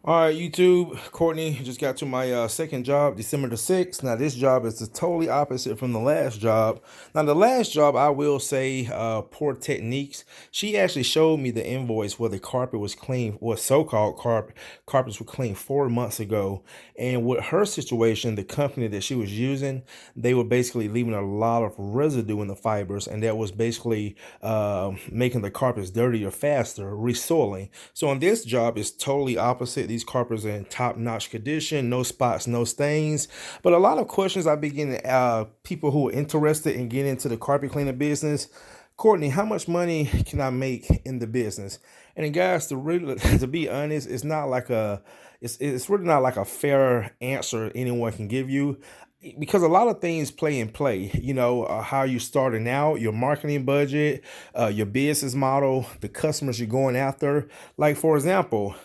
All right, YouTube, Courtney just got to my second job, December the 6th. Now, this job is totally opposite from the last job. Now, the last job, I will say, poor techniques. She actually showed me the invoice where the carpet was clean, or so-called carpets were cleaned 4 months ago. And with her situation, the company that she was using, they were basically leaving a lot of residue in the fibers, and that was basically making the carpets dirtier faster, resoiling. So on this job, it's totally opposite. These carpets are in top-notch condition, no spots, no stains. But a lot of questions I've been getting, people who are interested in getting into the carpet cleaning business. Courtney, how much money can I make in the business? And guys, to be honest, it's not like it's really not like a fair answer anyone can give you, because a lot of things play in play. You know, how you starting out, your marketing budget, your business model, the customers you're going after. Like, for example,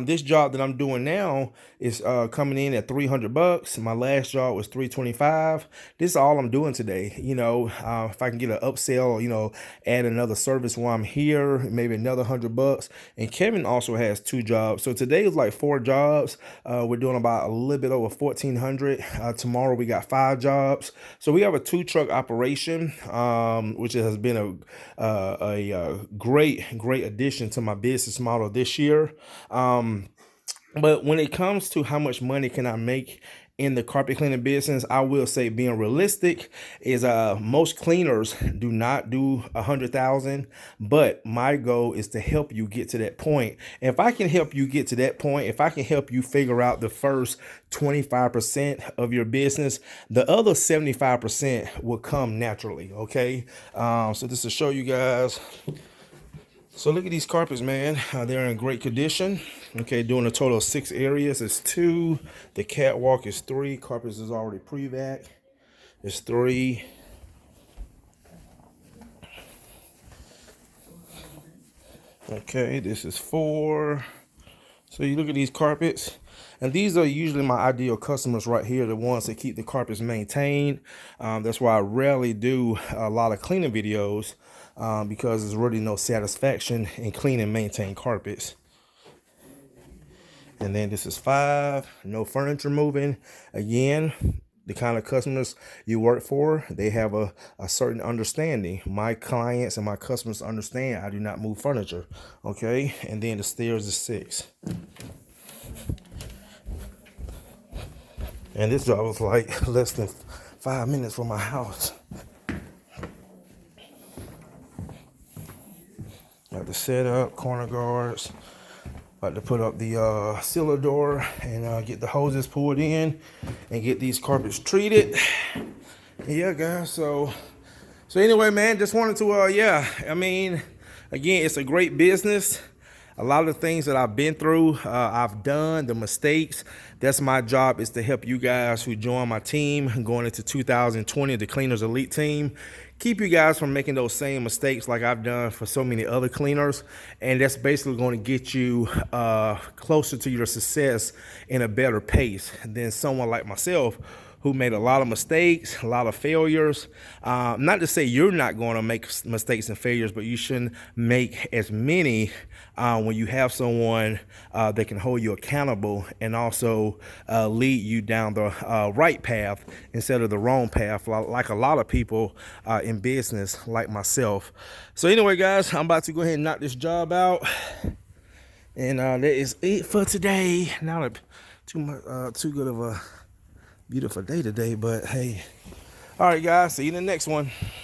this job that I'm doing now is coming in at $300. My last job was $325. This is all I'm doing today. You know, if I can get an upsell, you know, add another service while I'm here, maybe another $100. And Kevin also has 2 jobs. So today is like 4 jobs. We're doing about a little bit over 1,400. Tomorrow we got 5 jobs. So we have a 2-truck operation, which has been a great addition to my business model this year. But when it comes to how much money can I make in the carpet cleaning business, I will say, being realistic, is most cleaners do not do 100,000, but my goal is to help you get to that point. And if I can help you get to that point, if I can help you figure out the first 25% of your business, the other 75% will come naturally. Okay, so just to show you guys. So look at these carpets, man. They're in great condition. Okay, doing a total of 6 areas. It's 2. The catwalk is 3. Carpets is already pre-vac. It's 3. Okay, this is 4. So you look at these carpets, and these are usually my ideal customers right here, the ones that keep the carpets maintained. That's why I rarely do a lot of cleaning videos, because there's really no satisfaction in clean and maintain carpets. And then this is 5, no furniture moving. Again, the kind of customers you work for, they have a certain understanding. My clients and my customers understand I do not move furniture. Okay, and then the stairs is 6. And this job was like less than 5 minutes from my house. Got the setup, corner guards. About to put up the sealer door and get the hoses pulled in and get these carpets treated. Yeah, guys. So anyway, man, just wanted to yeah. I mean, again, it's a great business. A lot of the things that I've been through, I've done, the mistakes. That's my job, is to help you guys who join my team going into 2020, the Cleaners Elite team. Keep you guys from making those same mistakes like I've done for so many other cleaners. And that's basically going to get you closer to your success in a better pace than someone like myself, who made a lot of mistakes, a lot of failures. Not to say you're not going to make mistakes and failures, but you shouldn't make as many when you have someone that can hold you accountable and also lead you down the right path instead of the wrong path, like a lot of people in business like myself. So anyway, guys, I'm about to go ahead and knock this job out. And that is it for today. Not too good of a beautiful day today, but hey. All right, guys, see you in the next one.